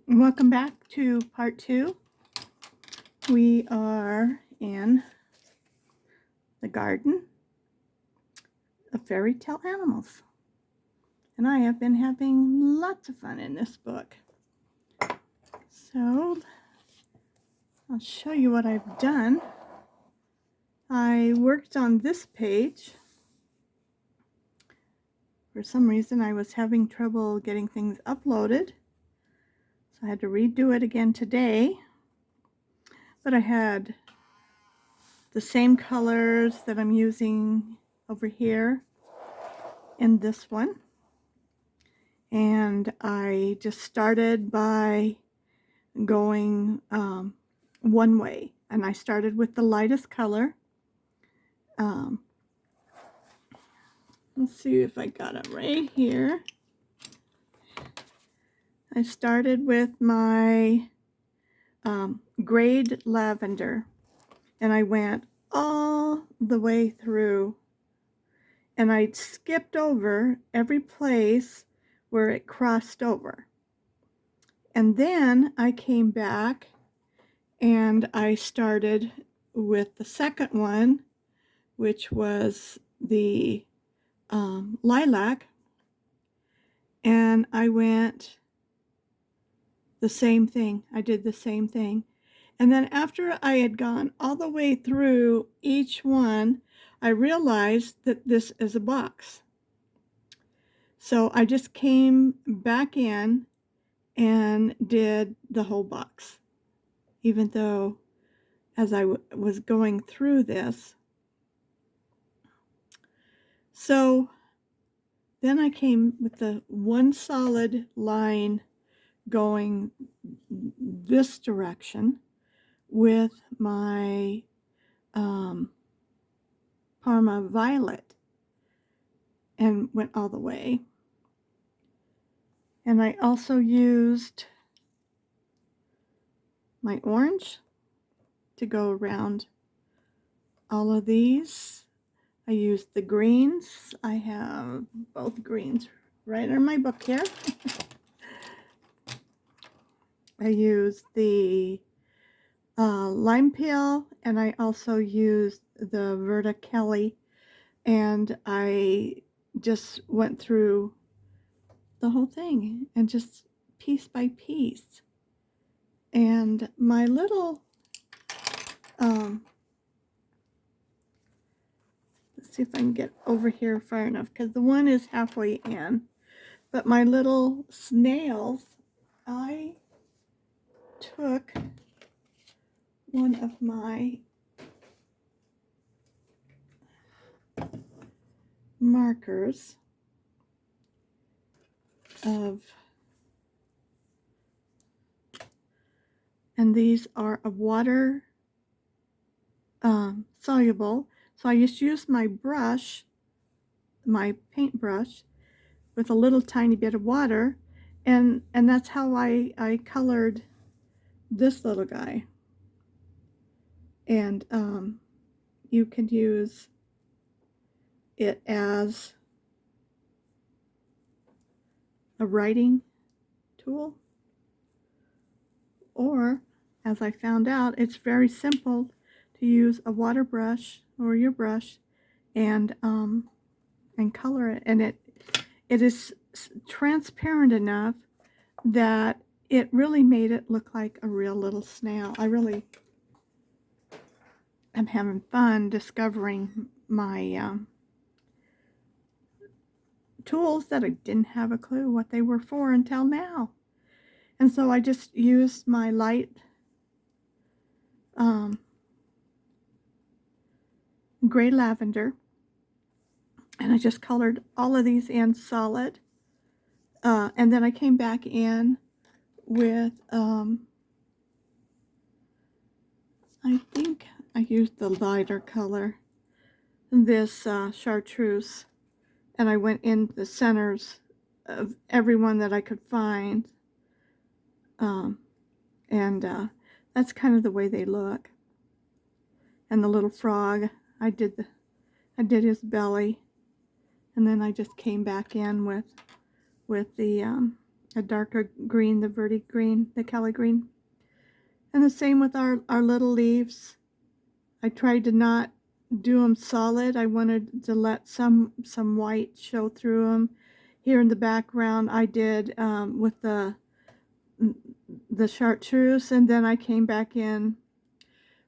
Welcome back to part 2. We are in the garden of fairy tale animals. And I have been having lots of fun in this book. So, I'll show you what I've done. I worked on this page. For some reason, I was having trouble getting things uploaded. So I had to redo it again today. But I had the same colors that I'm using over here in this one. And I just started by going one way. And I started with the lightest color. Let's see if I got it right here. I started with my grayed lavender. And I went all the way through. And I skipped over every place where it crossed over. And then I came back and I started with the second one, which was the lilac. And I went the same thing. I did the same thing. And then after I had gone all the way through each one, I realized that this is a box. So I just came back in and did the whole box, even though as I was going through this. So then I came with the one solid line going this direction with my Parma Violet and went all the way. And I also used my orange to go around all of these. I used the greens. I have both greens right in my book here. I used the lime peel, and I also used the Verticale, and I just went through the whole thing and just piece by piece. And my little let's see if I can get over here far enough, because the one is halfway in. But my little snails, I took one of my markers and these are a water soluble. So I just used my brush, my paintbrush, with a little tiny bit of water, and that's how I colored this little guy. And you can use it as a writing tool, or, as I found out, it's very simple to use a water brush or your brush and color it. And it is transparent enough that it really made it look like a real little snail. I really am having fun discovering my tools that I didn't have a clue what they were for until now. And so I just used my light gray lavender, and I just colored all of these in solid. And then I came back in with, I think I used the lighter color, this chartreuse, and I went in the centers of every one that I could find. And that's kind of the way they look. And the little frog, I did his belly, and then I just came back in with the a darker green, the verde green, the Kelly green. And the same with our little leaves. I tried to not do them solid. I wanted to let some white show through them. Here in the background, I did with the chartreuse, and then I came back in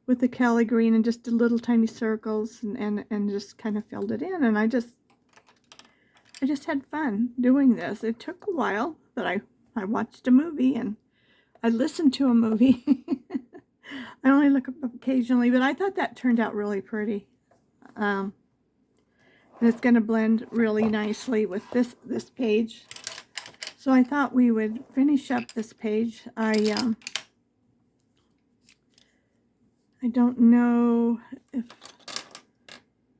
with the Kelly green and just did little tiny circles and just kind of filled it in. And I just had fun doing this. It took a while, but I watched a movie and I listened to a movie. I only look up occasionally, but I thought that turned out really pretty. And it's going to blend really nicely with this page. So I thought we would finish up this page. I don't know if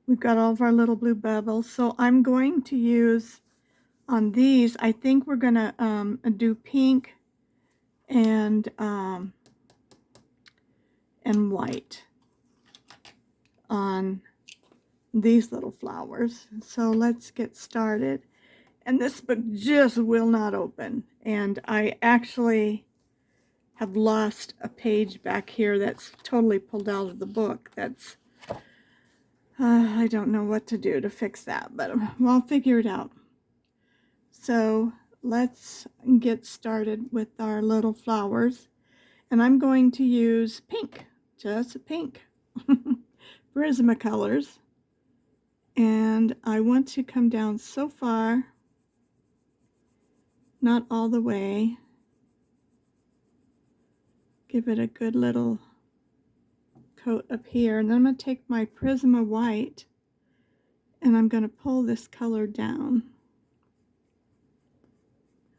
we've got all of our little blue bubbles. So I'm going to use on these, I think we're going to do pink and white on these little flowers. So let's get started. And this book just will not open. And I actually have lost a page back here that's totally pulled out of the book. That's, I don't know what to do to fix that, but I'll figure it out. So let's get started with our little flowers. And I'm going to use pink, just pink, Prismacolors. And I want to come down so far, not all the way. Give it a good little coat up here. And then I'm going to take my Prisma white and I'm going to pull this color down.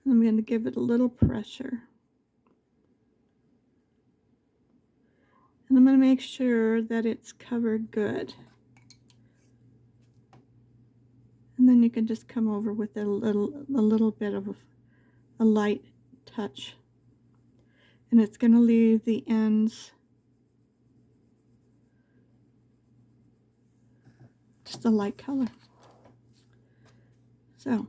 I'm going to give it a little pressure. And I'm going to make sure that it's covered good. And then you can just come over with a little bit of a light touch. And it's going to leave the ends just a light color. So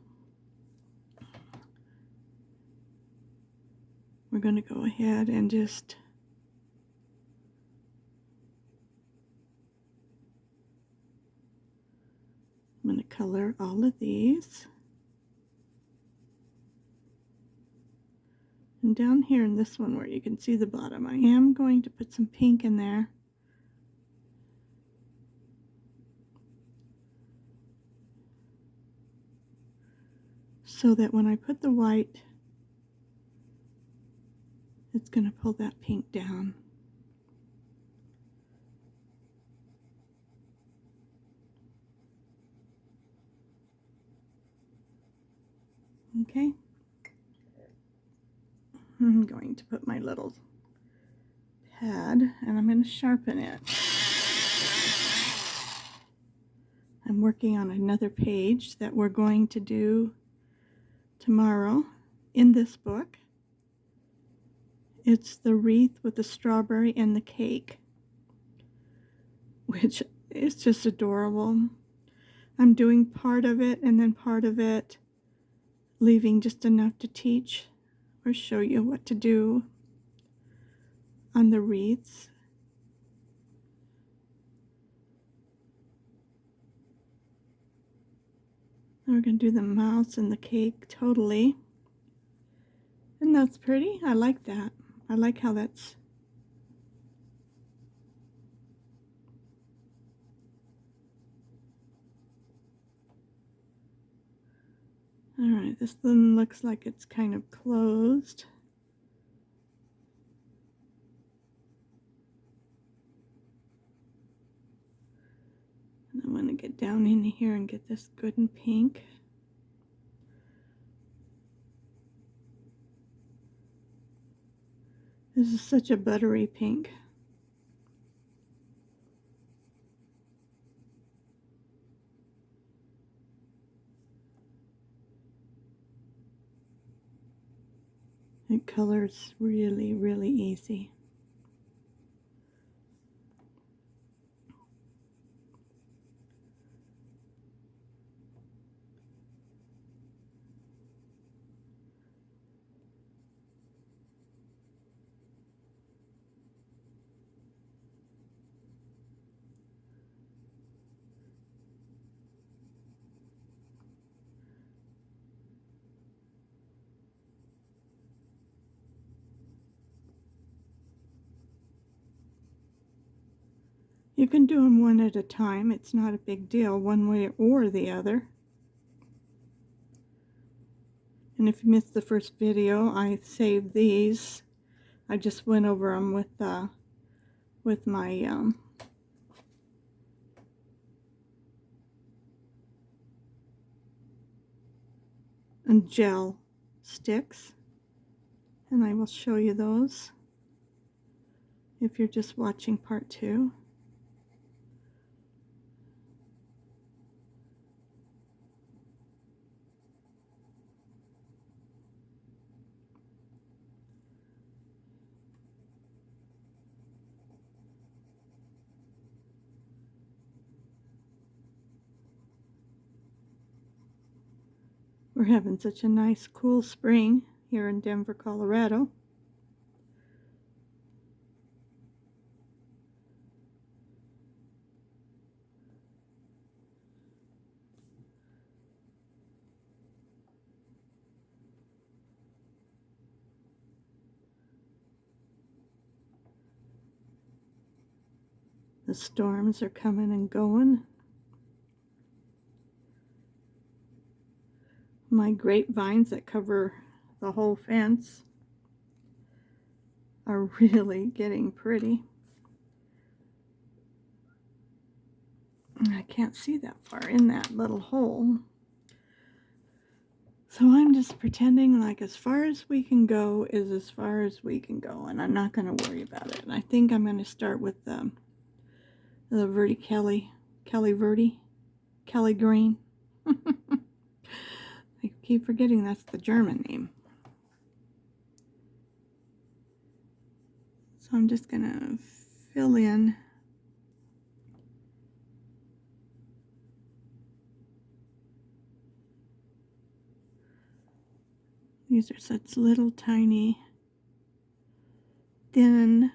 we're going to go ahead and just I'm going to color all of these. And down here in this one where you can see the bottom, I am going to put some pink in there. So that when I put the white, it's going to pull that pink down. Okay. I'm going to put my little pad and I'm going to sharpen it. I'm working on another page that we're going to do tomorrow in this book. It's the wreath with the strawberry and the cake, which is just adorable. I'm doing part of it and then part of it leaving just enough to teach or show you what to do on the wreaths. And we're going to do the mouse and the cake totally. And that's pretty. I like that. I like how that's alright, this one looks like it's kind of closed. And I want to get down in here and get this good and pink. This is such a buttery pink. It colors really, really easy. You can do them one at a time. It's not a big deal, one way or the other. And if you missed the first video, I saved these. I just went over them with my gel sticks, and I will show you those if you're just watching part 2. We're having such a nice cool spring here in Denver, Colorado. The storms are coming and going. My grapevines that cover the whole fence are really getting pretty. I can't see that far in that little hole. So I'm just pretending like as far as we can go is as far as we can go, and I'm not going to worry about it. And I think I'm going to start with the Kelly Green. I keep forgetting that's the German name. So I'm just going to fill in these are such little tiny thin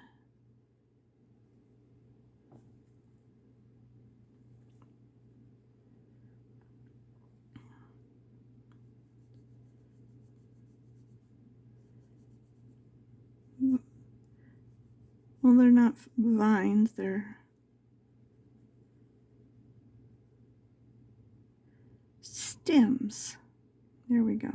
well, they're not vines, they're stems. There we go.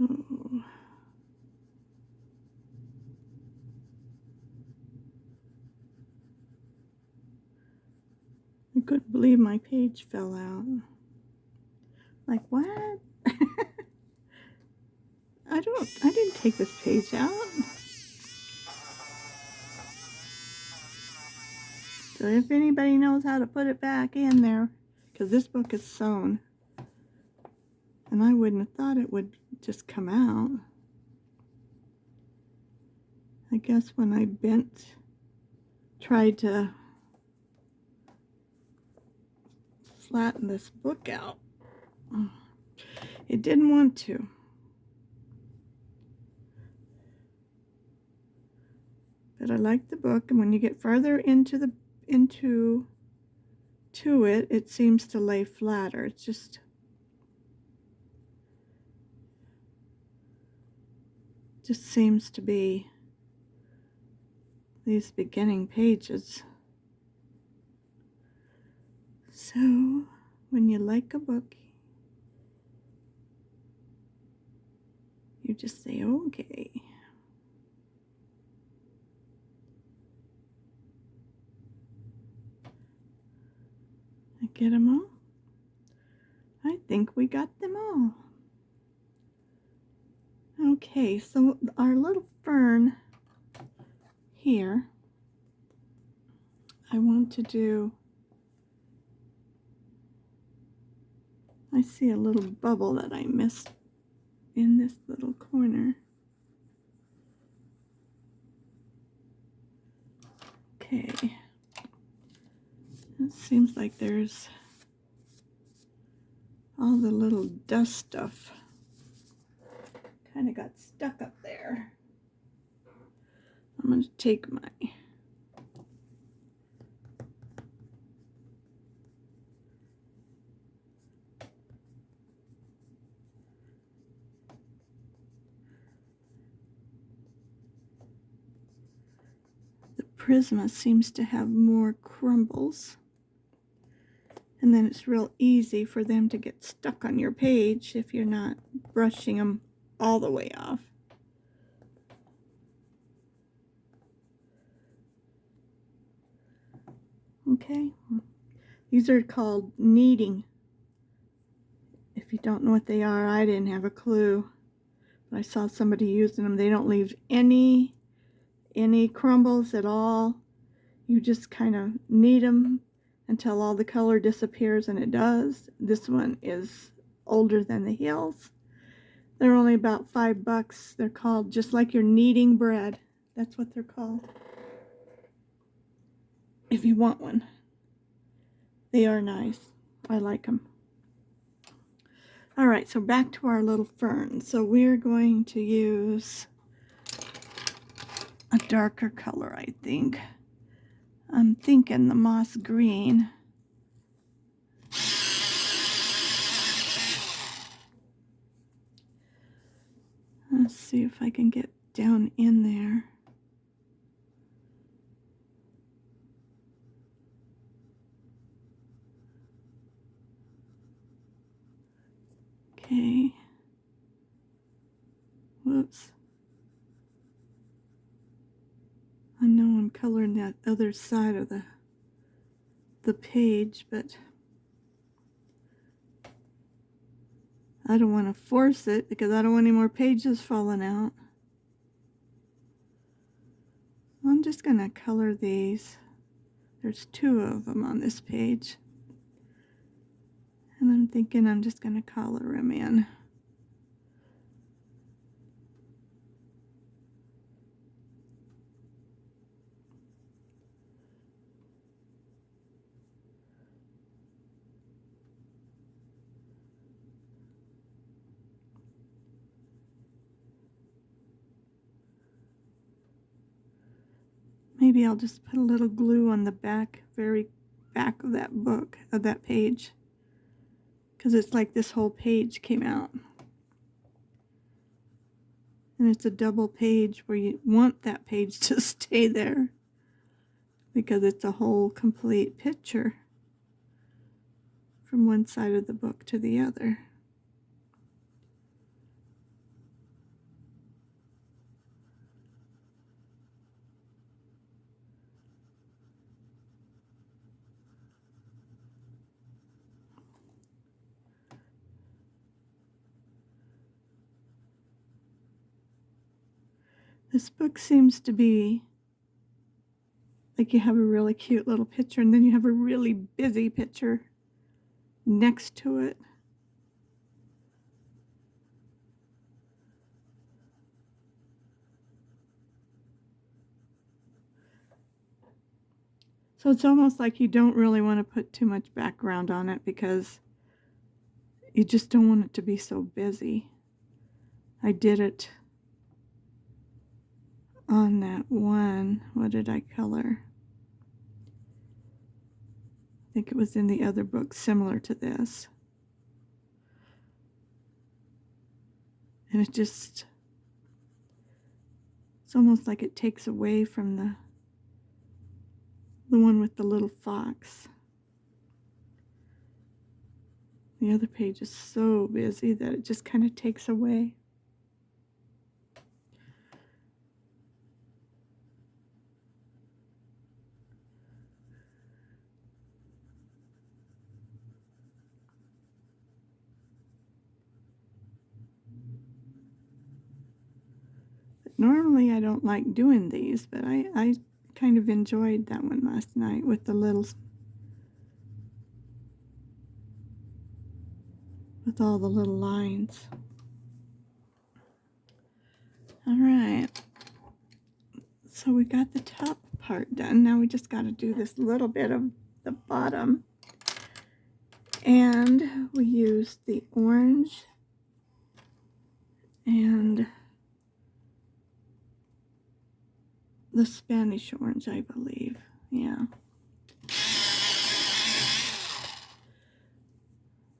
Oh. I couldn't believe my page fell out. Like, what? I didn't take this page out. So if anybody knows how to put it back in there, because this book is sewn, and I wouldn't have thought it would just come out. I guess when I tried to flatten this book out, it didn't want to. But I like the book, and when you get farther into it, it seems to lay flatter. It's just seems to be these beginning pages. So when you like a book, you just say, okay. get them all? I think we got them all. Okay, so our little fern here, I want to do, I see a little bubble that I missed in this little corner. Okay, it seems like there's all the little dust stuff kind of got stuck up there. I'm going to take my Prisma seems to have more crumbles, and then it's real easy for them to get stuck on your page if you're not brushing them all the way off. Okay, these are called kneading. If you don't know what they are, I didn't have a clue, but I saw somebody using them. They don't leave any crumbles at all. You just kind of knead them until all the color disappears, and it does. This one is older than the hills. They're only about $5. They're called just like your kneading bread. That's what they're called. If you want one. They are nice. I like them. All right, so back to our little fern. So we're going to use a darker color, I think. I'm thinking the moss green. Let's see if I can get down in there. Okay. Whoops. I know I'm coloring that other side of the page, but I don't want to force it because I don't want any more pages falling out. I'm just going to color these. There's 2 of them on this page. And I'm thinking I'm just going to color them in. Maybe I'll just put a little glue on the back, very back of that book, of that page. Because it's like this whole page came out. And it's a double page where you want that page to stay there. Because it's a whole complete picture. From one side of the book to the other. This book seems to be like you have a really cute little picture and then you have a really busy picture next to it. So it's almost like you don't really want to put too much background on it because you just don't want it to be so busy. I did it on that one. What did I color? I think it was in the other book similar to this. And it's almost like it takes away from the one with the little fox. The other page is so busy that it just kind of takes away. Normally I don't like doing these, but I kind of enjoyed that one last night with the with all the little lines. All right. So we got the top part done. Now we just got to do this little bit of the bottom. And we used the orange and the Spanish orange, I believe. Yeah.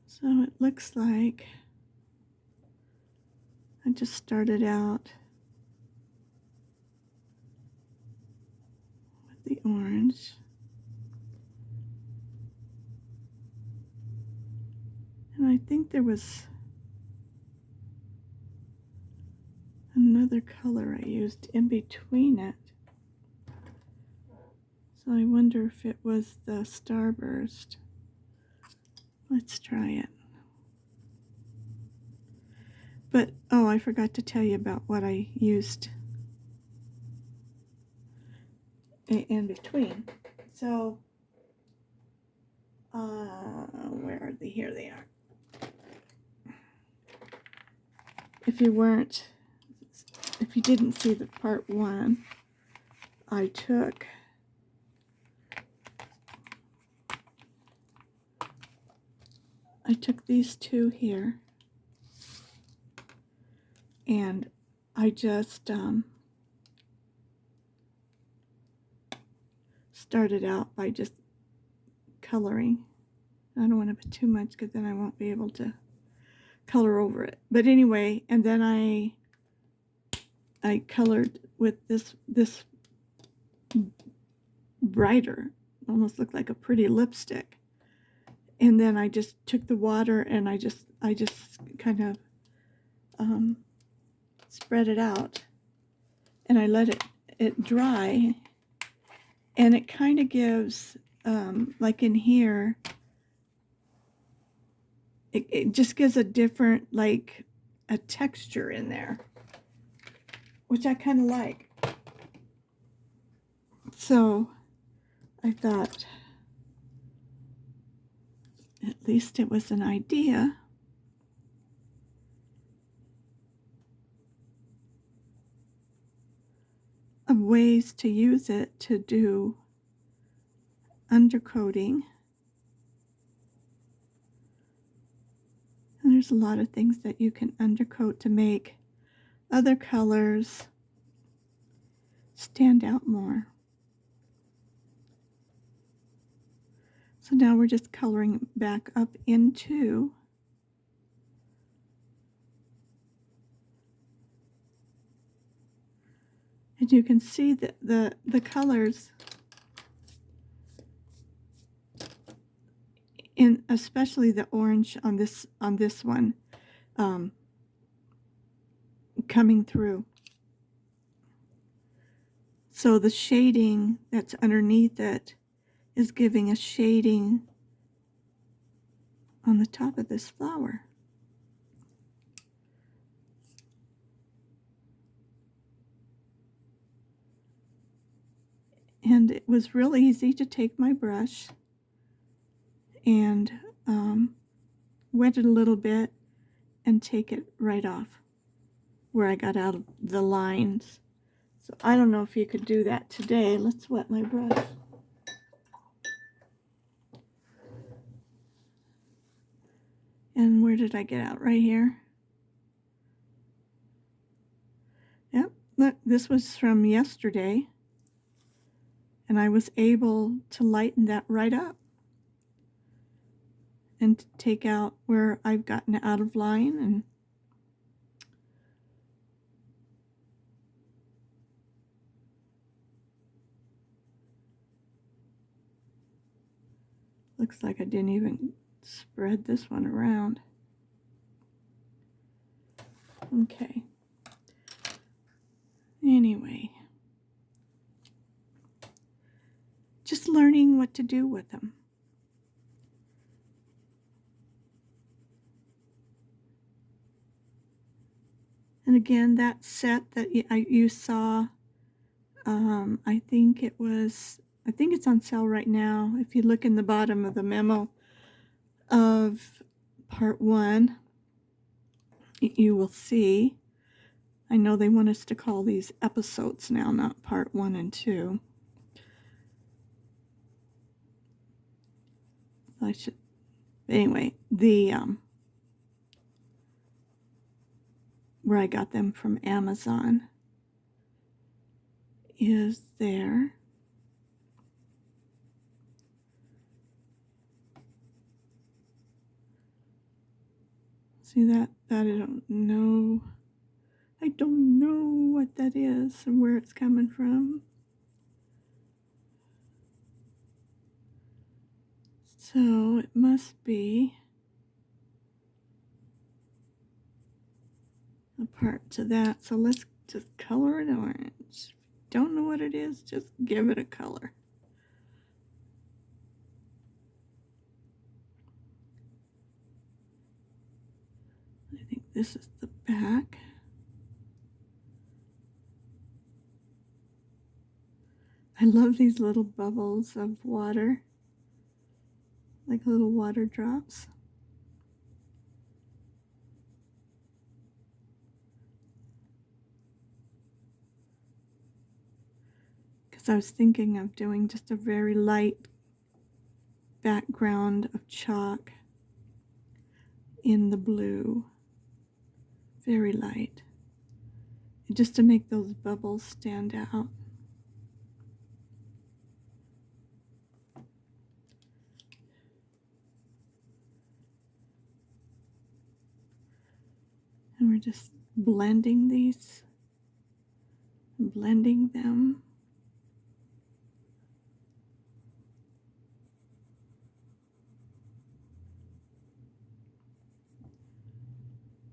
So it looks like I just started out with the orange. And I think there was another color I used in between it. So I wonder if it was the Starburst. Let's try it. But, oh, I forgot to tell you about what I used in between. So, where are they? Here they are. If you didn't see the part one, I took these two here, and I just started out by just coloring. I don't want to put too much because then I won't be able to color over it. But anyway, and then I colored with this brighter, almost looked like a pretty lipstick. And then I just took the water and I just kind of spread it out, and I let it dry, and it kind of gives like in here, it just gives a different, like a texture in there, which I kind of like. So I thought at least it was an idea. Of ways to use it to do undercoating. And there's a lot of things that you can undercoat to make other colors stand out more. So now we're just coloring back up into and you can see that the colors in especially the orange on this one coming through. So the shading that's underneath it is giving a shading on the top of this flower. And it was really easy to take my brush and wet it a little bit and take it right off where I got out of the lines. So I don't know if you could do that today. Let's wet my brush. And where did I get out? Right here. Yep, look, this was from yesterday. And I was able to lighten that right up and take out where I've gotten out of line. And looks like I didn't even spread this one around. Okay. Anyway, just learning what to do with them. And again, that set that you saw, I think it's on sale right now. If you look in the bottom of the memo of part 1, you will see. I know they want us to call these episodes now, not part 1 and 2. I should, anyway, the where I got them from Amazon is there. See that I don't know. I don't know what that is and where it's coming from. So it must be a part to that. So let's just color it orange. If you don't know what it is, just give it a color. I think this is the back. I love these little bubbles of water, like little water drops. Because I was thinking of doing just a very light background of chalk in the blue, very light, just to make those bubbles stand out. And we're just blending these, blending them.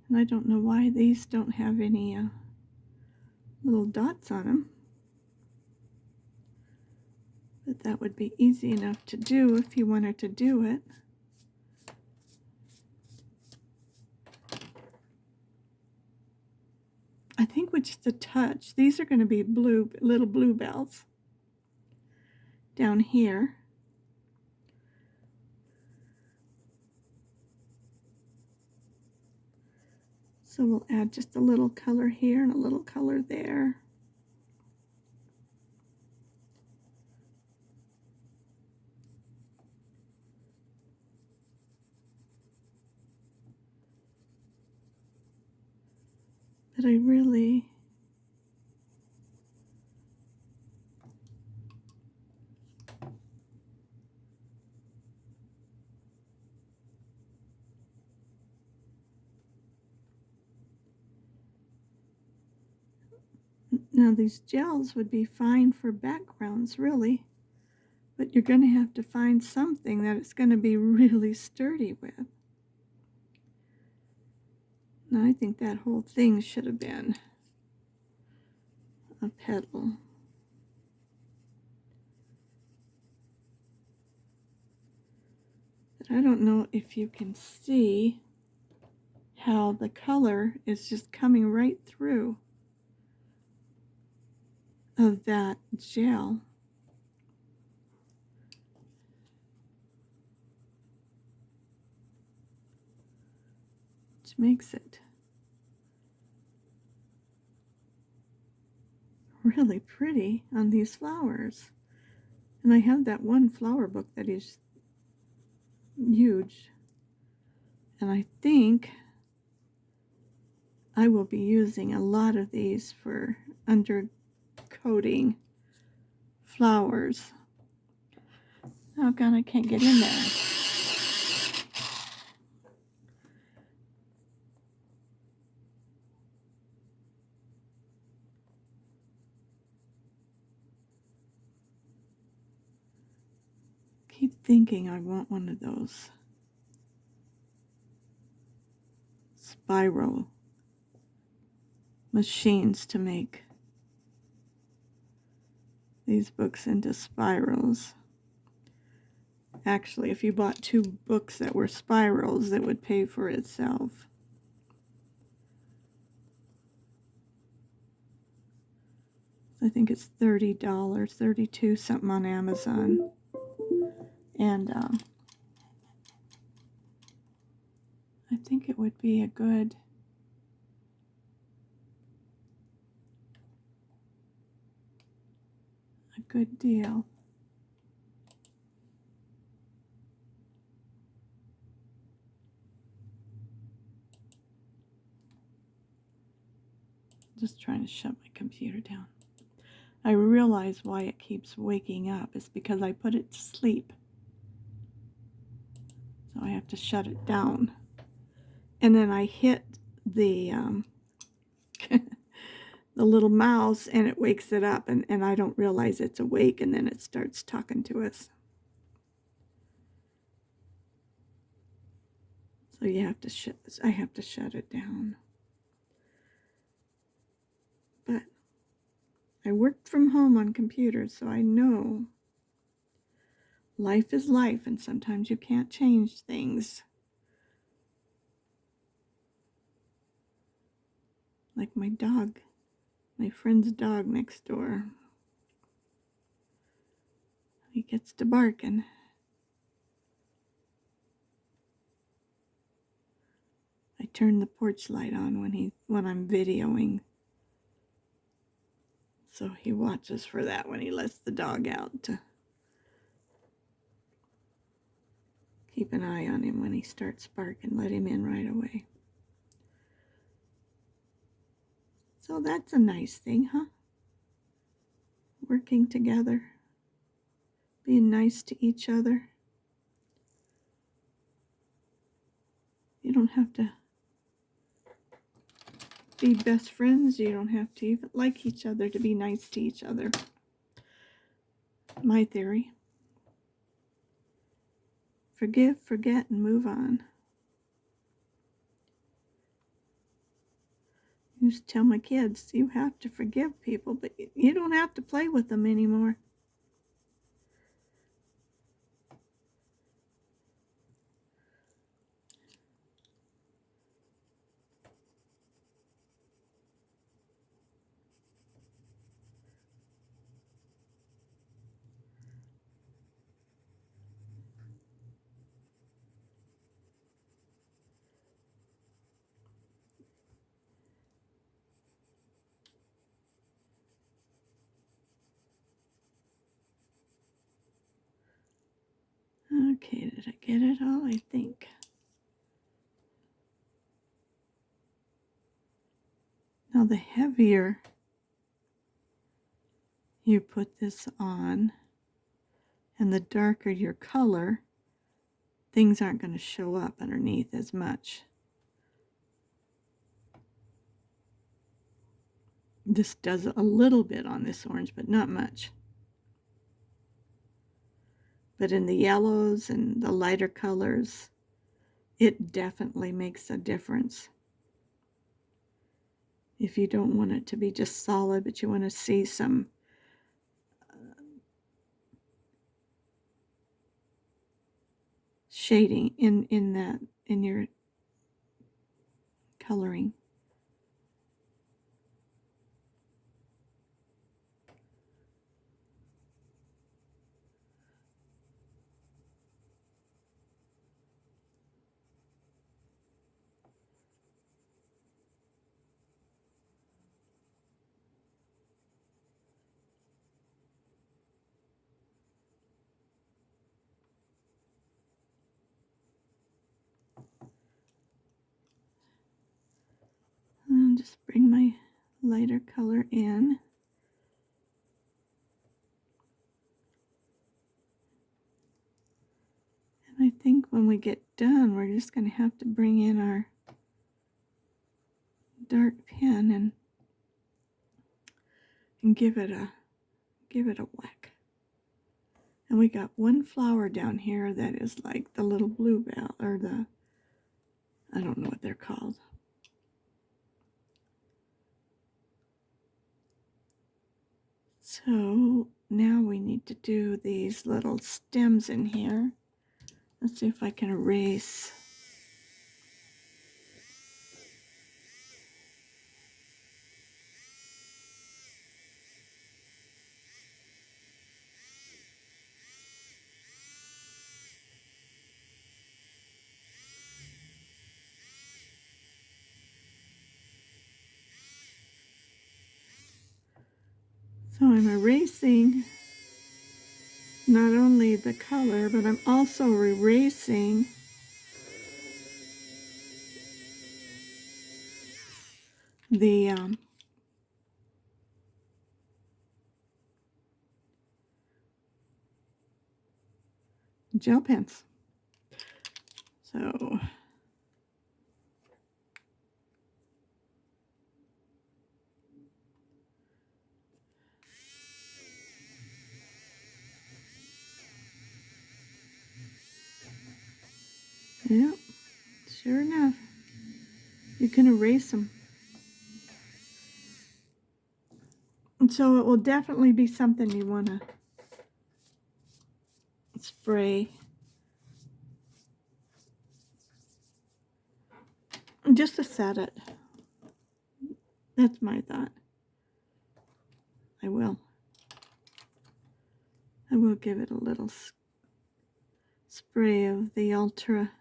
And I don't know why these don't have any little dots on them. But that would be easy enough to do if you wanted to do it. I think with just a touch, these are going to be blue, little bluebells down here. So we'll add just a little color here and a little color there. But I really now these gels would be fine for backgrounds, really, but you're going to have to find something that it's going to be really sturdy with. Now I think that whole thing should have been a petal. But I don't know if you can see how the color is just coming right through of that gel. Which makes it really pretty on these flowers. And I have that one flower book that is huge. And I think I will be using a lot of these for undercoating flowers. Oh God, I can't get in there. Keep thinking I want one of those spiral machines to make these books into spirals. Actually, if you bought 2 books that were spirals, it would pay for itself. I think it's $30, 32 something on Amazon. And I think it would be a good deal. Just trying to shut my computer down. I realize why it keeps waking up. It's because I put it to sleep. So I have to shut it down. And then I hit the the little mouse and it wakes it up, and I don't realize it's awake, and then it starts talking to us. So I have to shut it down. But I worked from home on computers, so I know life is life, and sometimes you can't change things. Like my dog, my friend's dog next door. He gets to barking. I turn the porch light on when I'm videoing. So he watches for that when he lets the dog out, to keep an eye on him when he starts barking. Let him in right away. So that's a nice thing, huh? Working together, being nice to each other. You don't have to be best friends. You don't have to even like each other to be nice to each other. My theory. Forgive, forget, and move on. I used to tell my kids, you have to forgive people, but you don't have to play with them anymore. Okay, did I get it all? I think. Now the heavier you put this on and the darker your color, things aren't going to show up underneath as much. This does a little bit on this orange, but not much. But in the yellows and the lighter colors, it definitely makes a difference. If you don't want it to be just solid, but you want to see some shading in your coloring. And just bring my lighter color in. And I think when we get done, we're just going to have to bring in our dark pen and give it a whack. And we got one flower down here that is like the little bluebell, or I don't know what they're called. So now we need to do these little stems in here. Let's see if I can erase. So I'm erasing not only the color, but I'm also erasing the gel pens. So yeah, sure enough, you can erase them. And so it will definitely be something you want to spray. Just to set it. That's my thought. I will give it a little spray of the Ultra.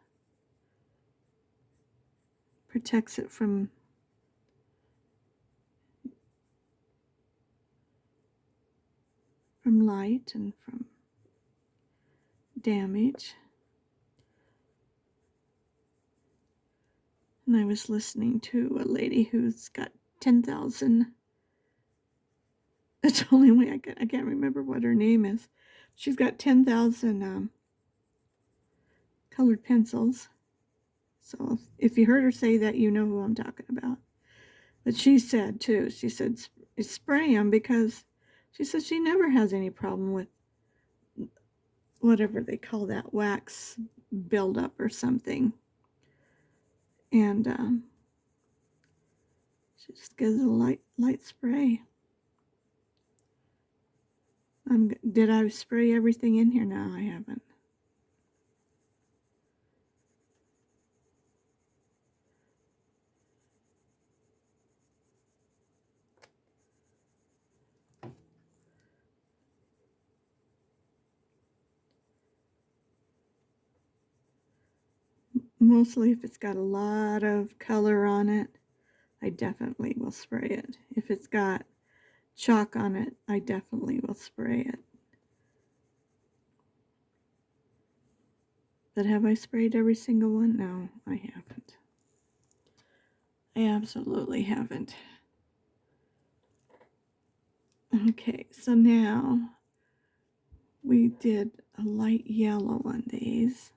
Protects it from light and from damage. And I was listening to a lady who's got 10,000. That's the only way I can't remember what her name is. She's got 10,000 colored pencils. So if you heard her say that, you know who I'm talking about. But she said too, she said spray them, because she said she never has any problem with whatever they call that, wax buildup or something. And she just gives a light spray. Did I spray everything in here? No, I haven't. Mostly if it's got a lot of color on it, I definitely will spray it. If it's got chalk on it, I definitely will spray it. But have I sprayed every single one? No, I haven't. I absolutely haven't. Okay, so now we did a light yellow on these.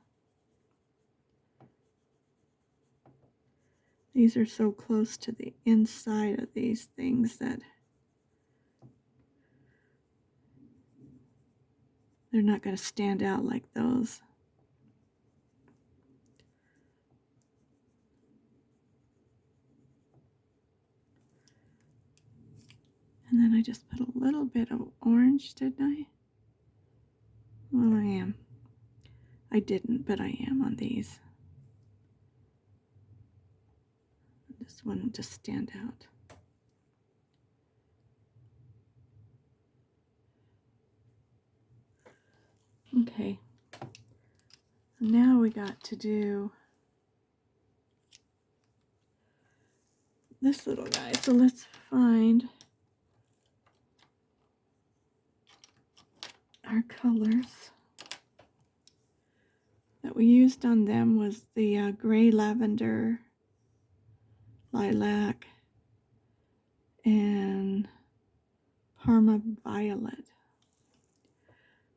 These are so close to the inside of these things that they're not going to stand out like those. And then I just put a little bit of orange, didn't I? Well, I am. I didn't, but I am on these. This one just stand out. Okay. Now we got to do this little guy. So let's find our colors that we used on them. Was the gray lavender, lilac, and Parma violet.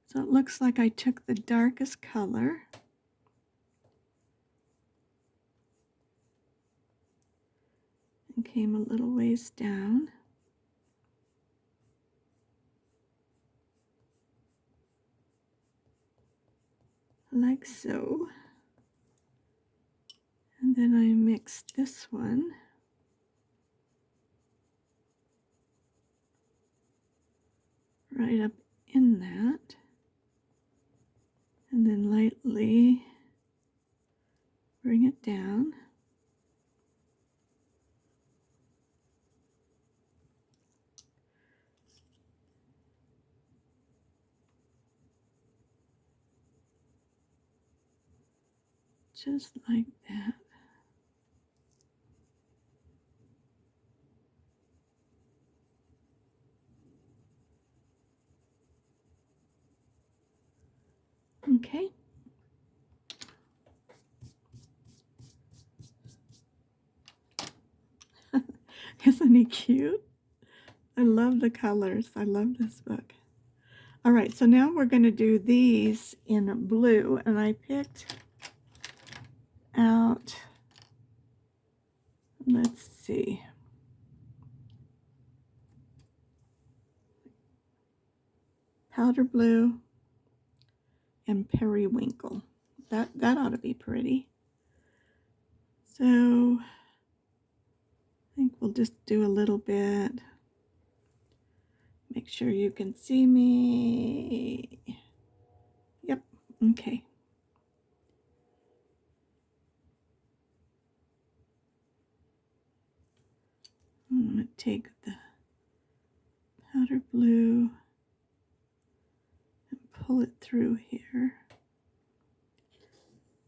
So it looks like I took the darkest color and came a little ways down. Like so. And then I mixed this one right up in that, and then lightly bring it down. Just like that. Okay. Isn't he cute? I love the colors. I love this book. All right, so now we're going to do these in blue, and I picked out, let's see, powder blue and periwinkle. That ought to be pretty. So I think we'll just do a little bit. Make sure you can see me. Yep, okay. I'm going to take the powder blue and pull it through here.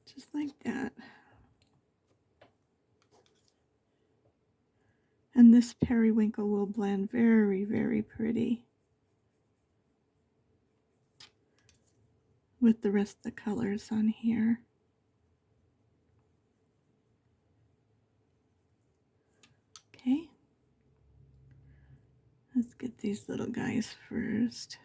Just like that. And this periwinkle will blend very, very pretty with the rest of the colors on here. Okay. Let's get these little guys first.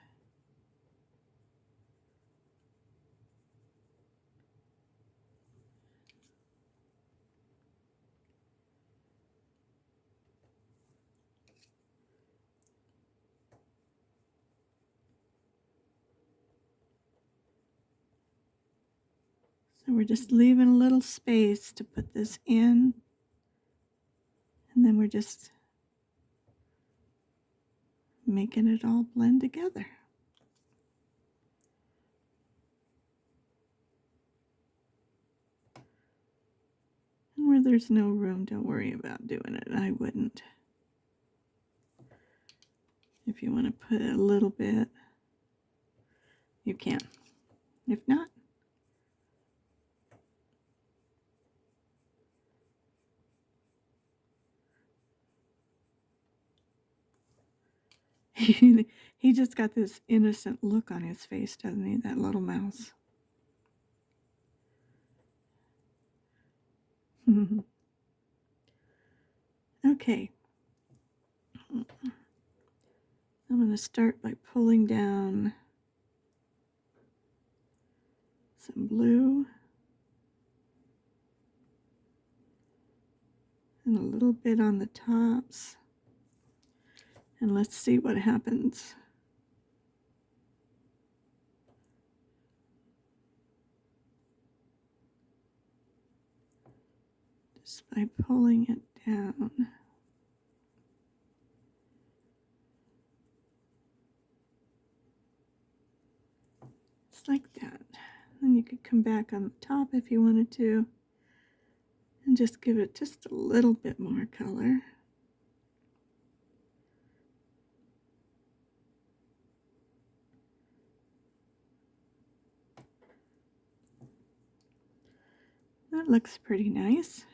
So we're just leaving a little space to put this in, and then we're just making it all blend together. And where there's no room, don't worry about doing it. I wouldn't. If you want to put a little bit, you can. If not, he just got this innocent look on his face, doesn't he, that little mouse? Okay. I'm going to start by pulling down some blue and a little bit on the tops. And let's see what happens. Just by pulling it down. Just like that. Then you could come back on the top if you wanted to and just give it just a little bit more color. That looks pretty nice.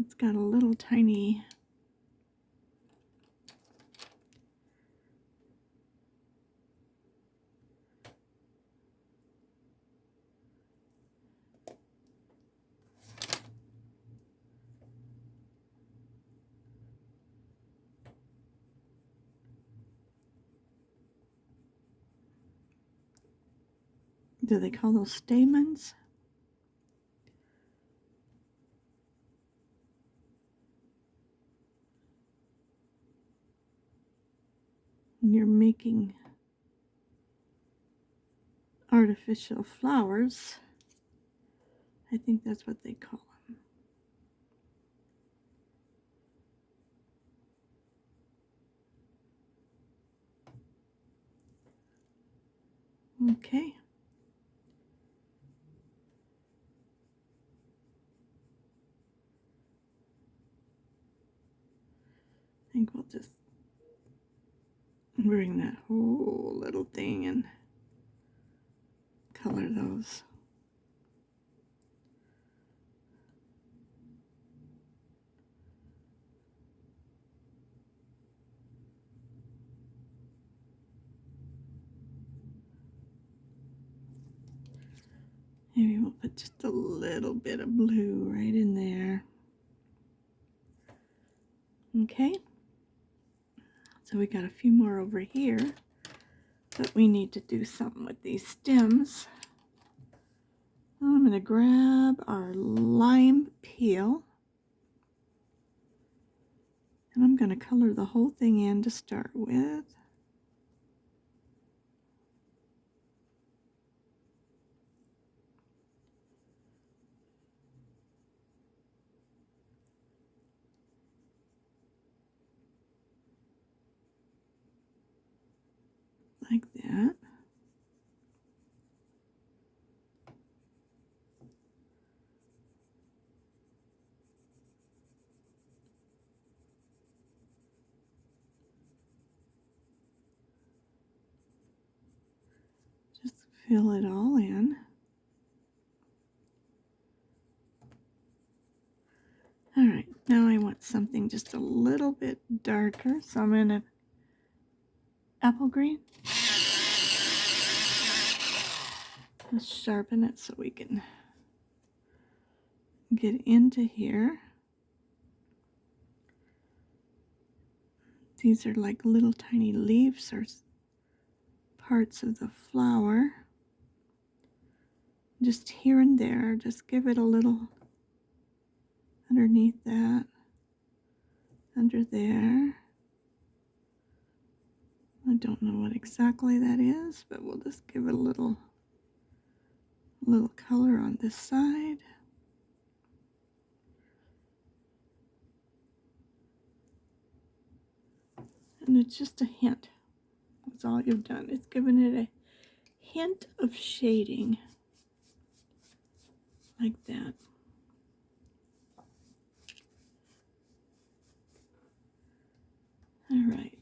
It's got a little tiny do they call those stamens? When you're making artificial flowers, I think that's what they call them. Okay. I think we'll just bring that whole little thing and color those. Maybe we'll put just a little bit of blue right in there. Okay. So we got a few more over here, but we need to do something with these stems. I'm going to grab our lime peel, and I'm going to color the whole thing in to start with. Like that. Just fill it all in. All right, now I want something just a little bit darker, so I'm going to apple green. Let's sharpen it so we can get into here. These are like little tiny leaves or parts of the flower. Just here and there, just give it a little underneath that, under there. I don't know what exactly that is, but we'll just give it a little color on this side. And it's just a hint. That's all you've done. It's given it a hint of shading. Like that. All right.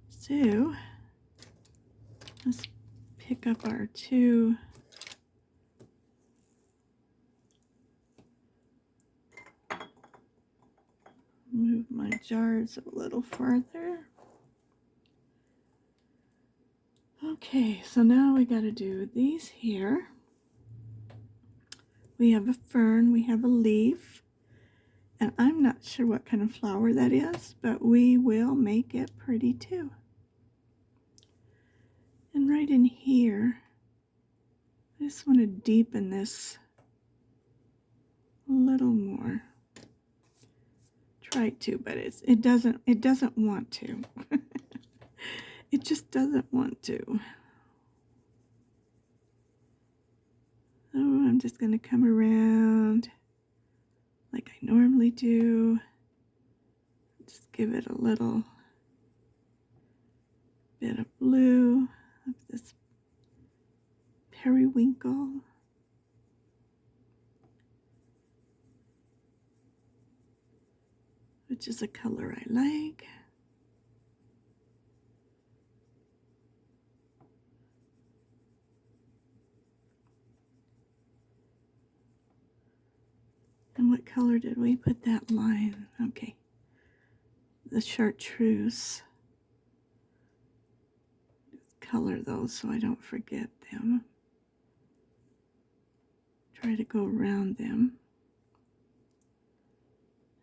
So, let's pick up our two move my jars a little farther. Okay, so now we got to do these here. We have a fern, we have a leaf, and I'm not sure what kind of flower that is, but we will make it pretty too. And right in here, I just want to deepen this a little more. Try to, but it doesn't want to. It just doesn't want to. So I'm just going to come around like I normally do. Just give it a little bit of blue of this periwinkle. Which is a color I like. And what color did we put that line? Okay. The chartreuse. Color those so I don't forget them. Try to go around them.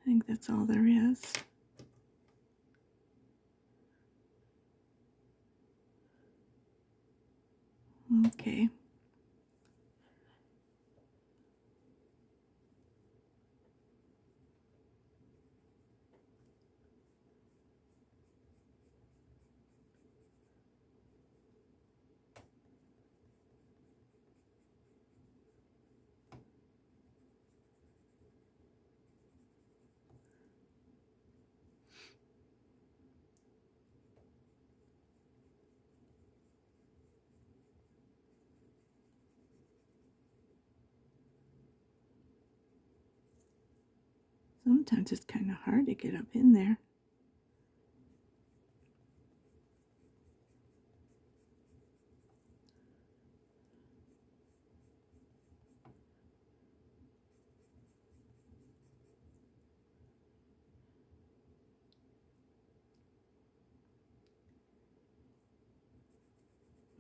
I think that's all there is. Okay. Sometimes it's kind of hard to get up in there.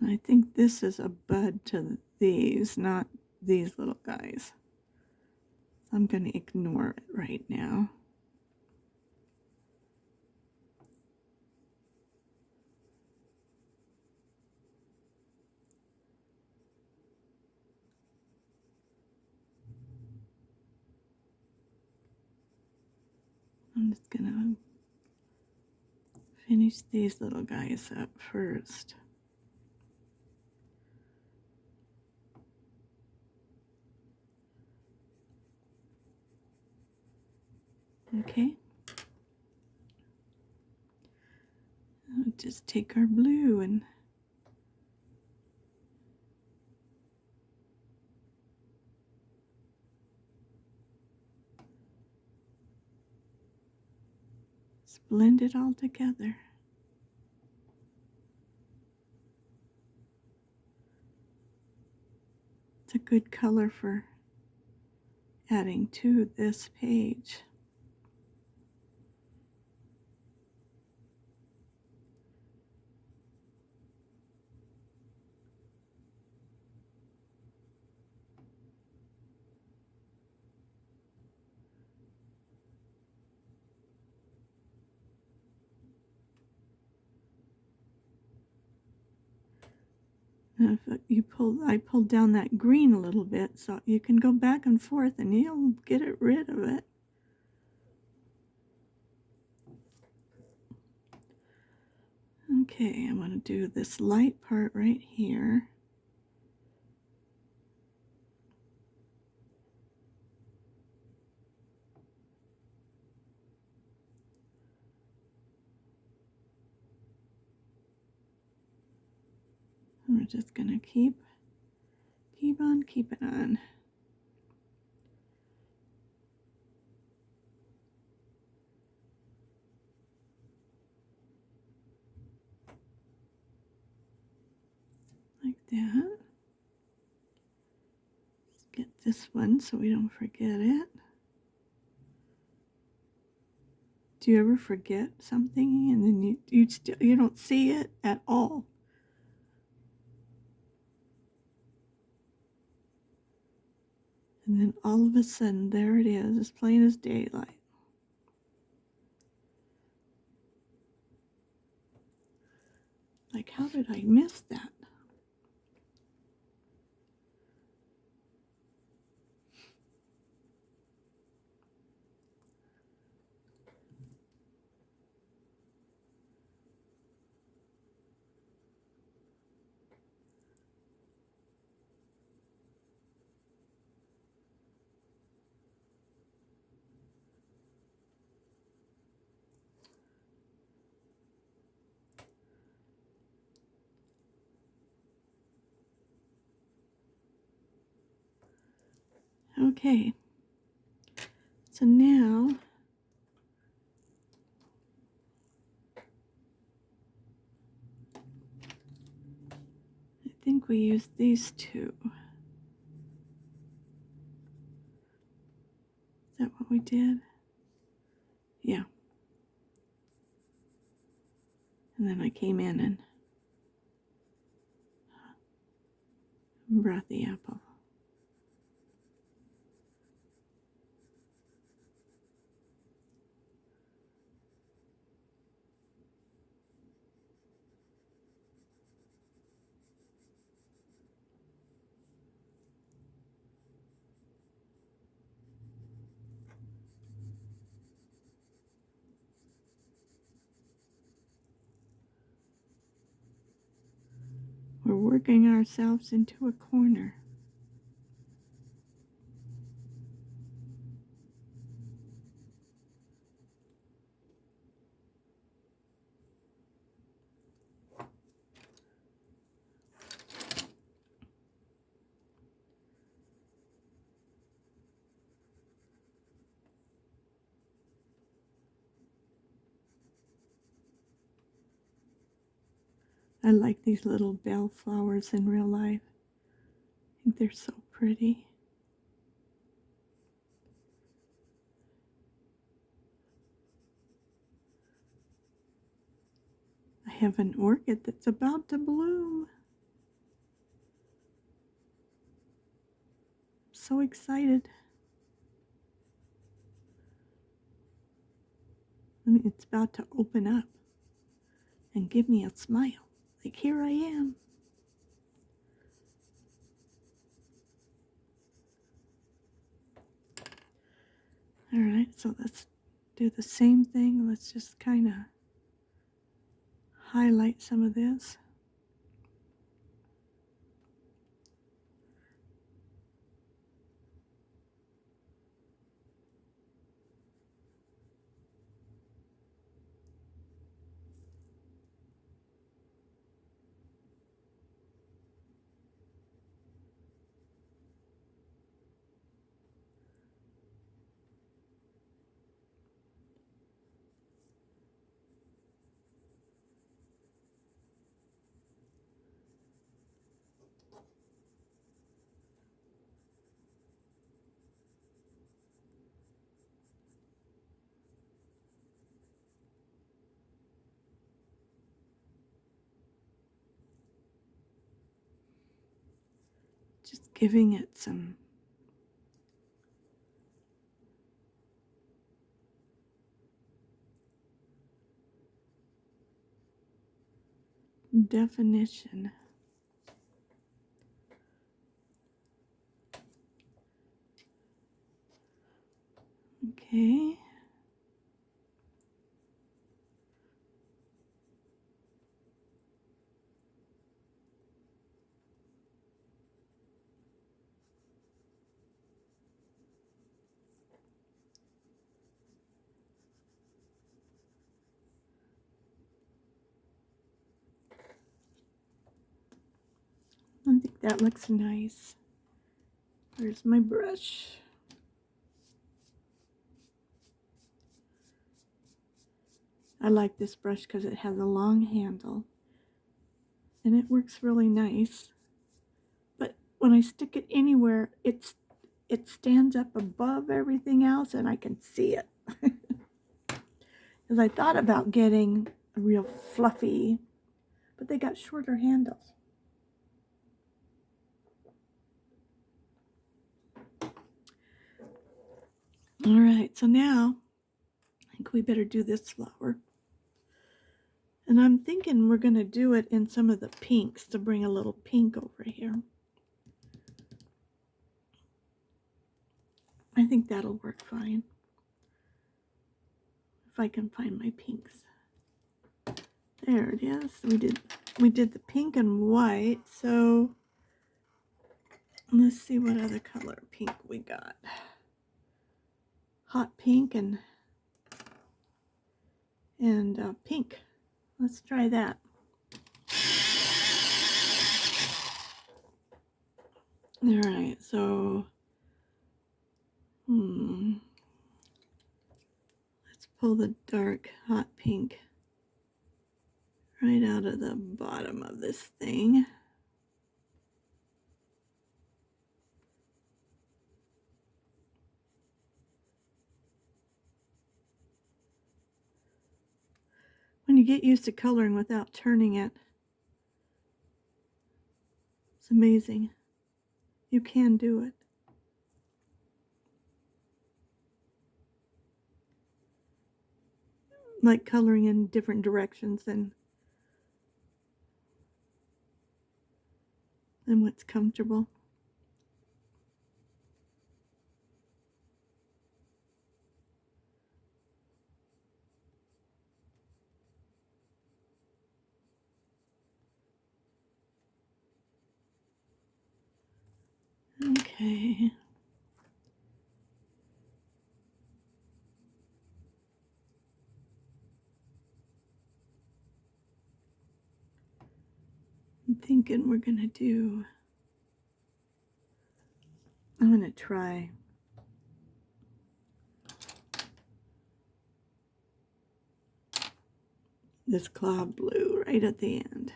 I think this is a bud to these, not these little guys. I'm going to ignore it right now. I'm just going to finish these little guys up first. Okay. I'll just take our blue and blend it all together. It's a good color for adding to this page. And if you I pulled down that green a little bit so you can go back and forth and you'll get rid of it. Okay, I'm going to do this light part right here. And we're just going to keep on keeping on. Like that. Let's get this one so we don't forget it. Do you ever forget something and then you don't see it at all? And then all of a sudden, there it is, as plain as daylight. Like, how did I miss that? Okay, so now I think we use these two. Is that what we did? Yeah. And then I came in and brought the apple. We're working ourselves into a corner. I like these little bell flowers in real life. I think they're so pretty. I have an orchid that's about to bloom. so excited. I mean, it's about to open up and give me a smile. Like, here I am. All right, so let's do the same thing. Let's just kind of highlight some of this. Just giving it some definition. Okay. I think that looks nice. Where's my brush? I like this brush because it has a long handle and it works really nice. But when I stick it anywhere, it stands up above everything else and I can see it. Because I thought about getting a real fluffy, but they got shorter handles. All right, so now I think we better do this flower. And I'm thinking we're going to do it in some of the pinks to bring a little pink over here. I think that'll work fine. If I can find my pinks. There it is. We did the pink and white, so let's see what other color pink we got. Hot pink and pink. Let's try that. All right, so let's pull the dark hot pink right out of the bottom of this thing. When you get used to coloring without turning it, it's amazing. You can do it. Like coloring in different directions than what's comfortable. Okay. I'm thinking I'm gonna try this cloud blue right at the end.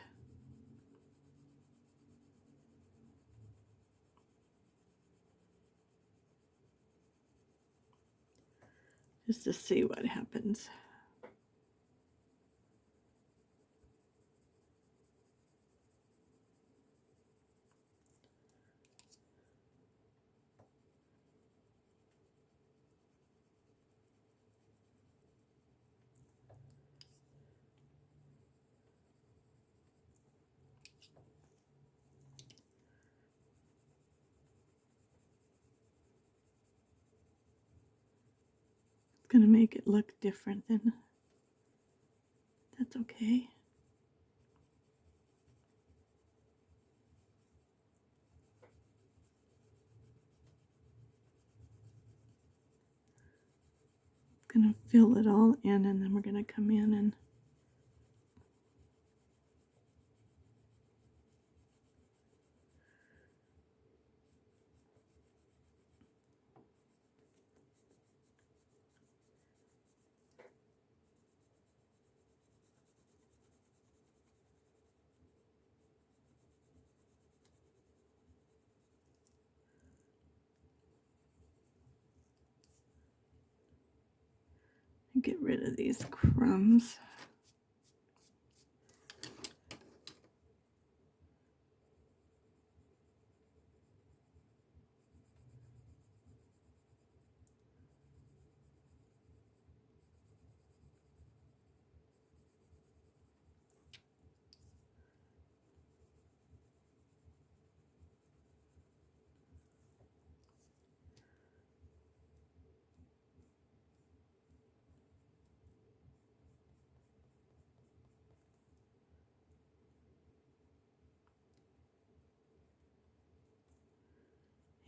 Just to see what happens. going to make it look different, then that's okay. Going to fill it all in, and then we're going to come in and get rid of these crumbs.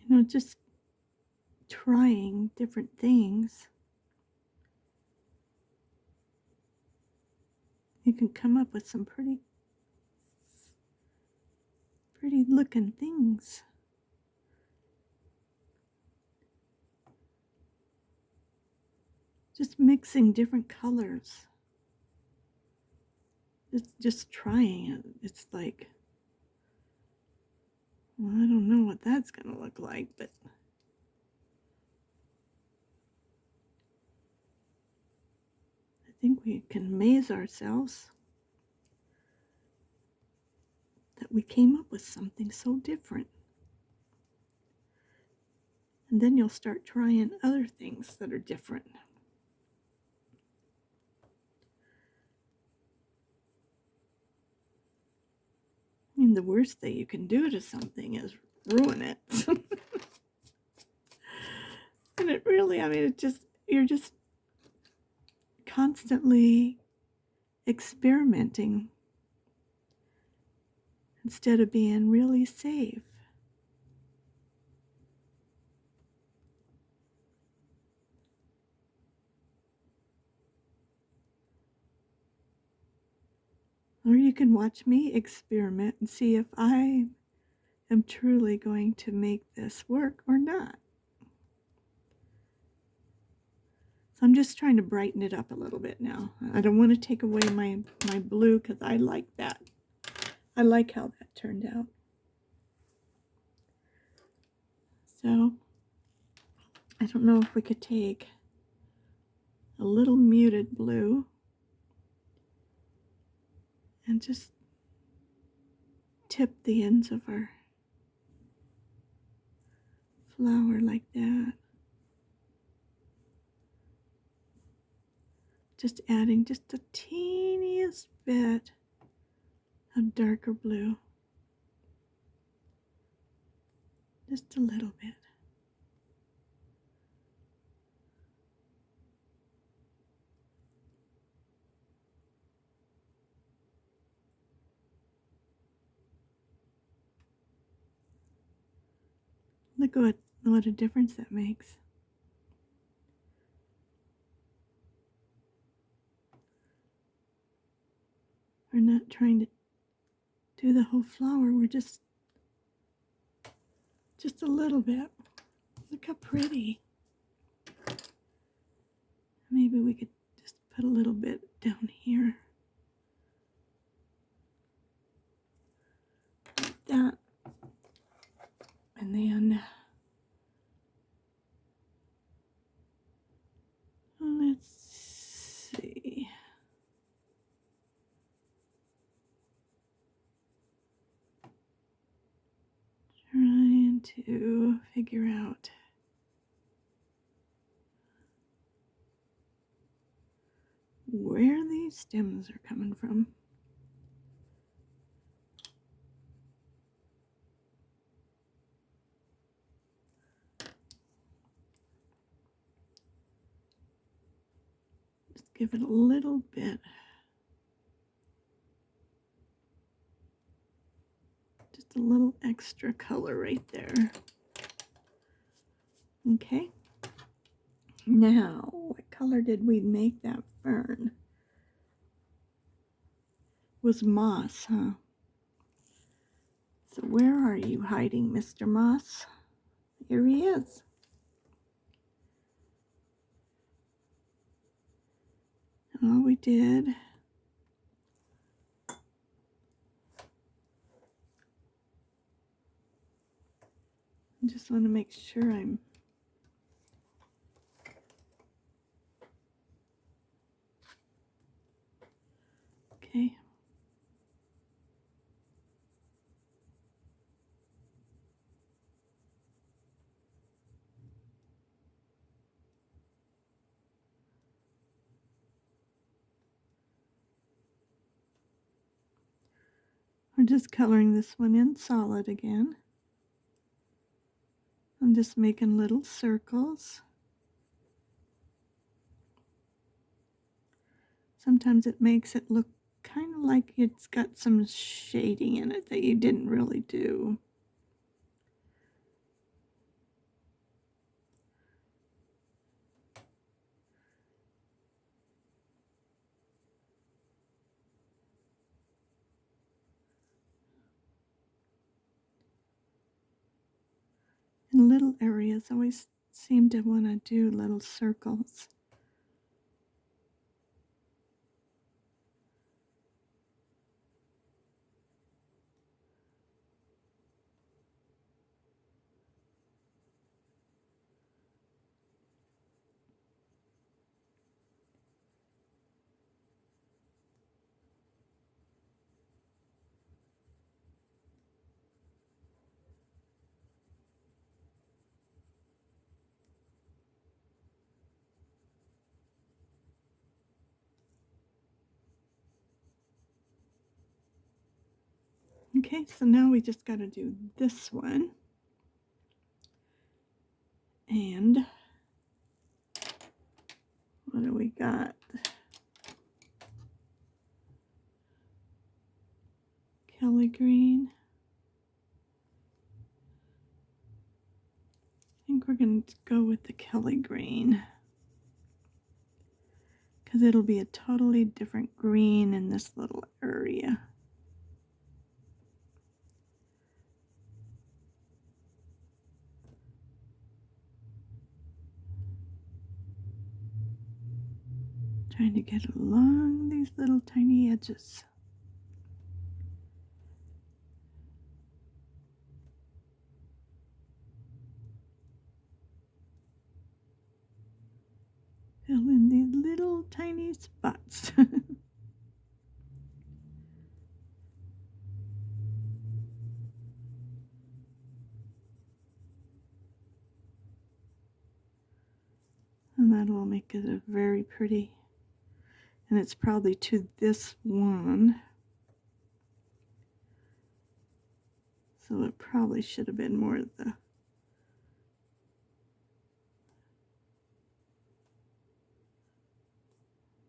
You know, just trying different things. You can come up with some pretty looking things. Just mixing different colors. Just trying it. It's like, well, I don't know what that's going to look like, but I think we can amaze ourselves that we came up with something so different. And then you'll start trying other things that are different. I mean, the worst thing you can do to something is ruin it. And it really, I mean, you're just constantly experimenting instead of being really safe. Or you can watch me experiment and see if I am truly going to make this work or not. So I'm just trying to brighten it up a little bit now. I don't want to take away my blue because I like that. I like how that turned out. So I don't know if we could take a little muted blue and just tip the ends of our flower like that. Just adding just the teeniest bit of darker blue. Just a little bit. Look what a difference that makes. We're not trying to do the whole flower, we're just a little bit. Look how pretty. Maybe we could just put a little bit down here. Like that. And then let's see. Trying to figure out where these stems are coming from. give it a little bit. Just a little extra color right there. Okay. Now, what color did we make that fern? It was moss, huh? So where are you hiding, Mr. Moss? Here he is. And all we did, I just want to make sure I'm okay. We're just coloring this one in solid again. I'm just making little circles. Sometimes it makes it look kind of like it's got some shading in it that you didn't really do. In little areas, I always seem to want to do little circles. Okay, so now we just got to do this one. And what do we got? Kelly green. I think we're going to go with the Kelly green because it'll be a totally different green in this little area. Trying to get along these little tiny edges. Fill in these little tiny spots. And that will make it a very pretty, and it's probably to this one. So it probably should have been more of the,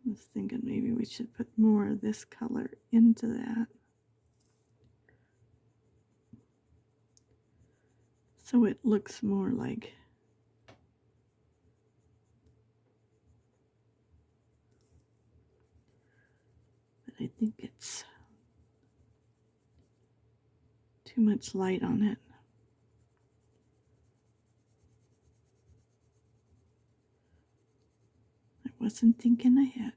I was thinking maybe we should put more of this color into that. So it looks more like, but I think it's too much light on it. I wasn't thinking ahead.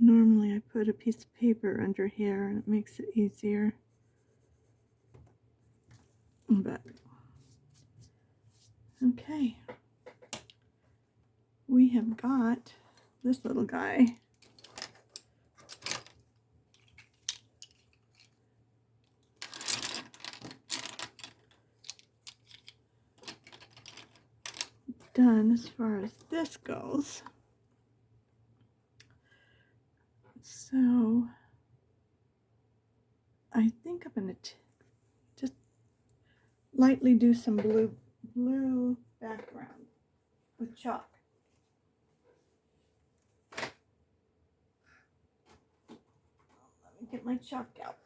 Normally I put a piece of paper under here and it makes it easier. But, okay. we have got this little guy. Done as far as this goes. So I think I'm going to just lightly do some blue background with chalk. Let me get my chalk out.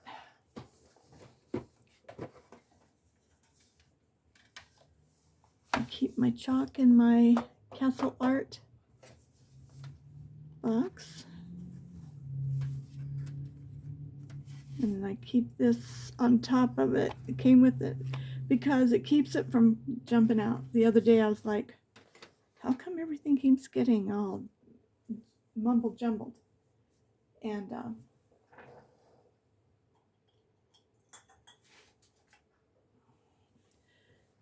I keep my chalk in my Castle Art box. And I keep this on top of it. It came with it because it keeps it from jumping out. The other day I was like, how come everything keeps getting all mumble jumbled? And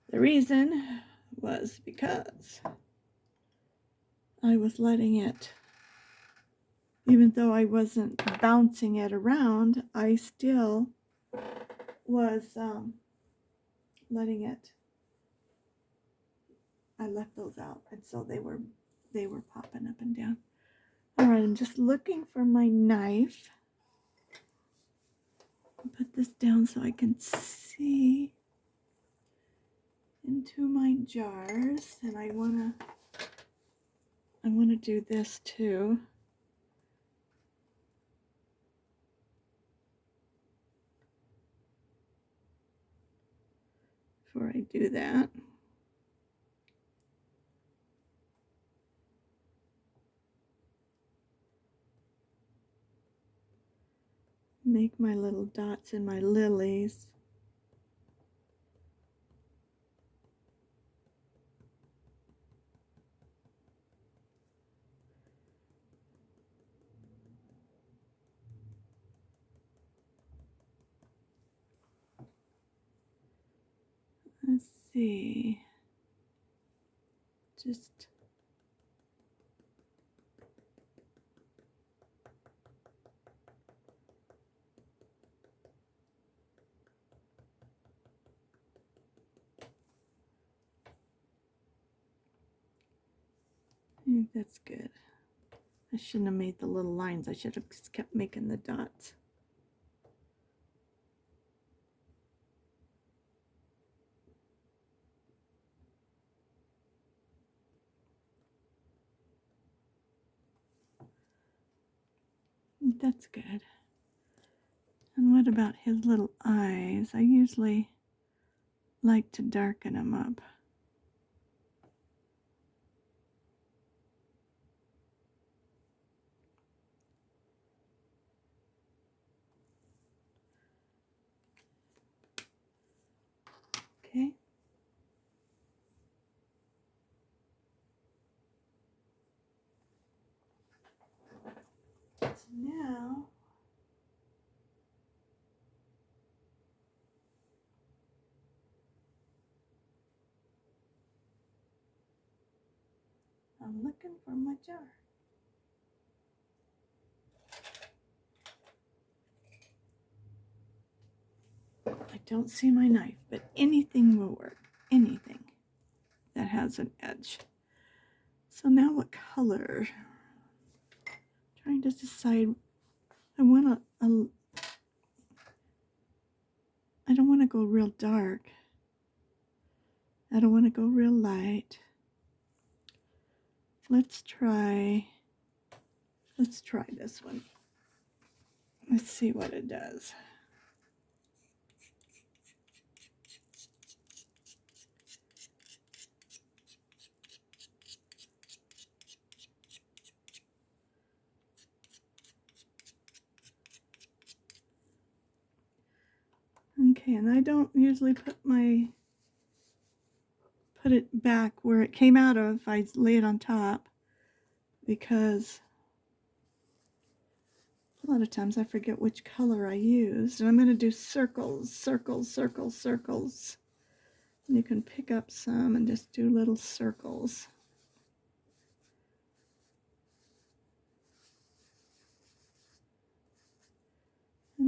the reason was because I was letting it, even though I wasn't bouncing it around, I still was letting it. I left those out, and so they were popping up and down. All right, I'm just looking for my knife. I'll put this down so I can see into my jars, and I wanna do this too. Before I do that, make my little dots in my lilies. Let's see. Just I think that's good. I shouldn't have made the little lines. I should have just kept making the dots. That's good. And what about his little eyes? I usually like to darken them up. Okay. So now I'm looking for my jar. I don't see my knife, but anything will work. Anything that has an edge. So now what color? Trying to decide. I want I don't want to go real dark. I don't want to go real light. Let's try this one. Let's see what it does. Okay, and I don't usually put it back where it came out of. I lay it on top because a lot of times I forget which color I used. And I'm going to do circles, circles, circles, circles. And you can pick up some and just do little circles.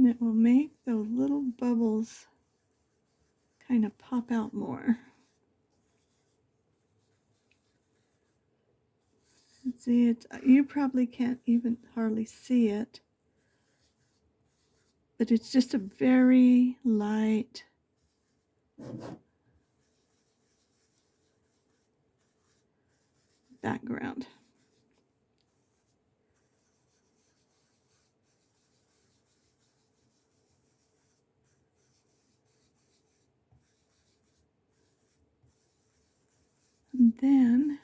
And it will make those little bubbles kind of pop out more. See it, you probably can't even hardly see it, but it's just a very light background. And then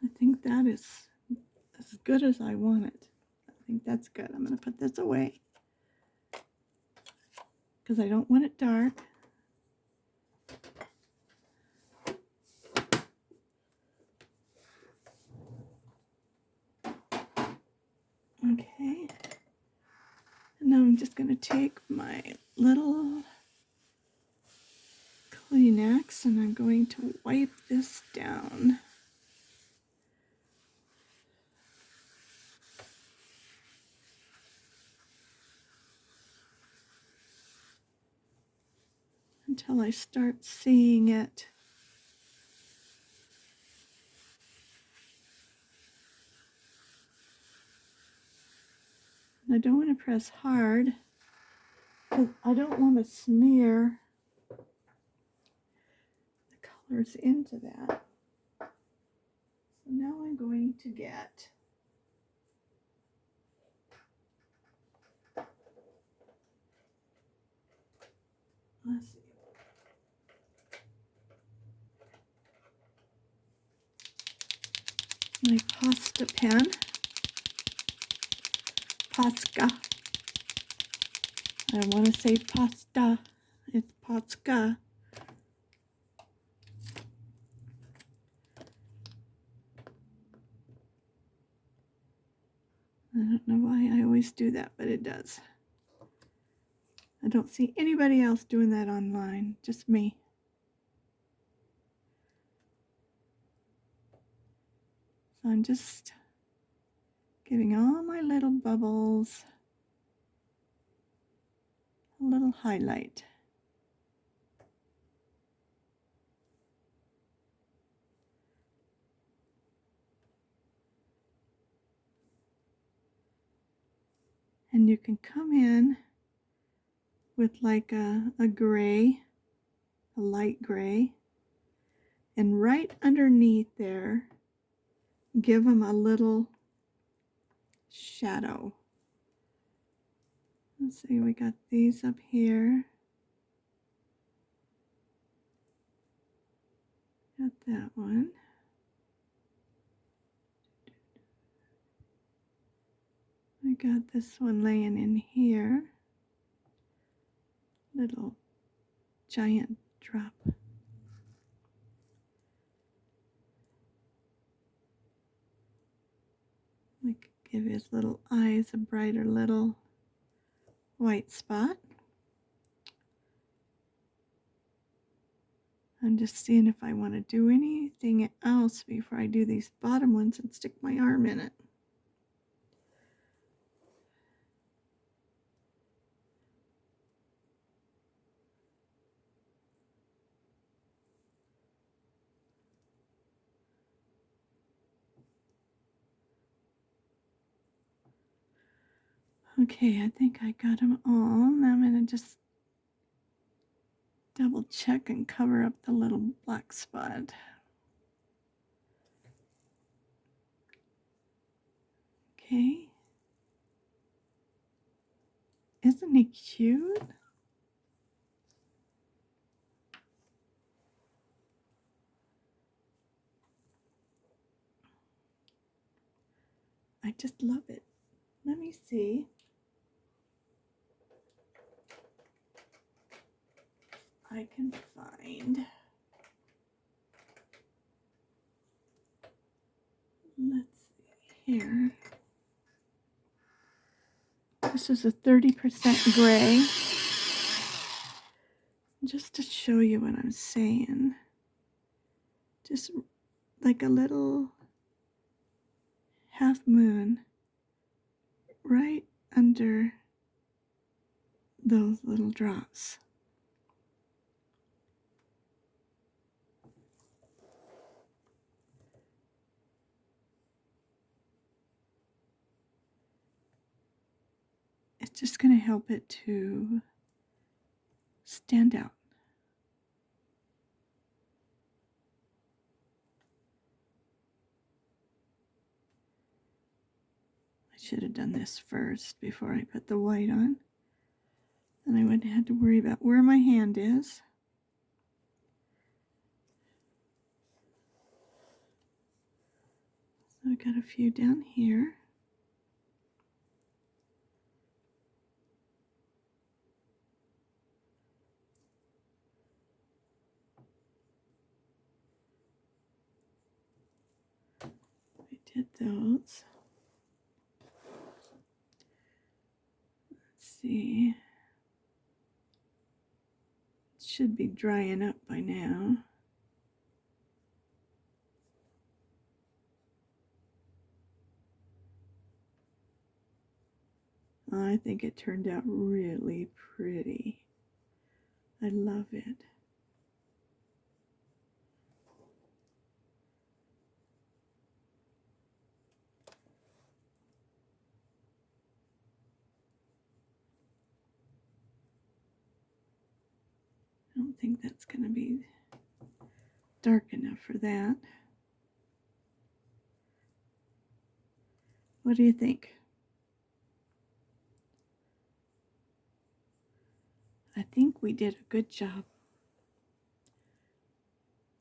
I think that is as good as I want it. I think that's good. I'm going to put this away because I don't want it dark. Okay. And now I'm just going to take my little Kleenex and I'm going to wipe this down. Until I start seeing it. And I don't want to press hard because I don't want to smear the colors into that. So now I'm going to get let's see. My pasta pen. Pasca. I want to say pasta. It's pasca. I don't know why I always do that, but it does. I don't see anybody else doing that online, just me. So I'm just giving all my little bubbles a little highlight. And you can come in with like a gray, a light gray, and right underneath there, give them a little shadow. Let's see, we got these up here. Got that one. I got this one laying in here. Little giant drop. We could give his little eyes a brighter little white spot. I'm just seeing if I want to do anything else before I do these bottom ones and stick my arm in it. Okay, I think I got them all. Now I'm going to just double check and cover up the little black spot. Okay. Isn't he cute? I just love it. Let me see. I can find. Let's see here. This is a 30% gray. Just to show you what I'm saying. Just like a little half moon right under those little drops. It's just going to help it to stand out. I should have done this first before I put the white on. Then I wouldn't have to worry about where my hand is. So I got a few down here. I did those. Let's see. It should be drying up by now. I think it turned out really pretty. I love it. I don't think that's going to be dark enough for that. What do you think? I think we did a good job.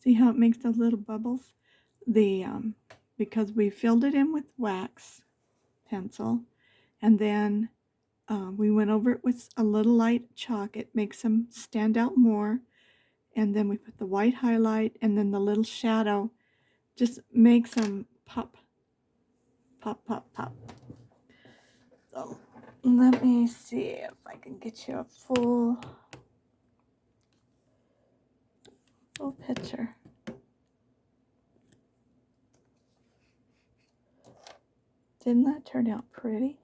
See how it makes those little bubbles? Because we filled it in with wax pencil, and then we went over it with a little light chalk. It makes them stand out more. And then we put the white highlight, and then the little shadow just makes them pop, pop, pop, pop. So let me see if I can get you a full picture. Didn't that turn out pretty?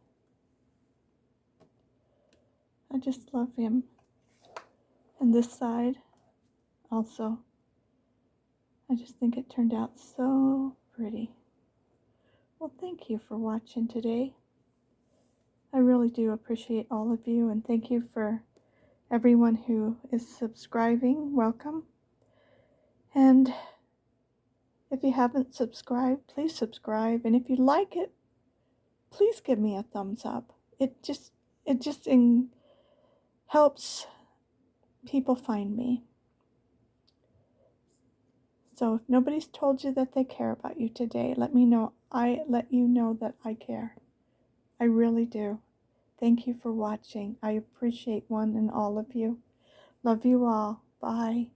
I just love him. And this side also. I just think it turned out so pretty. Well, thank you for watching today. I really do appreciate all of you, and thank you for everyone who is subscribing. Welcome. And if you haven't subscribed, please subscribe. And if you like it, please give me a thumbs up. It just helps people find me. So if nobody's told you that they care about you today, let me know. I let you know that I care. I really do. Thank you for watching. I appreciate one and all of you. Love you all. Bye.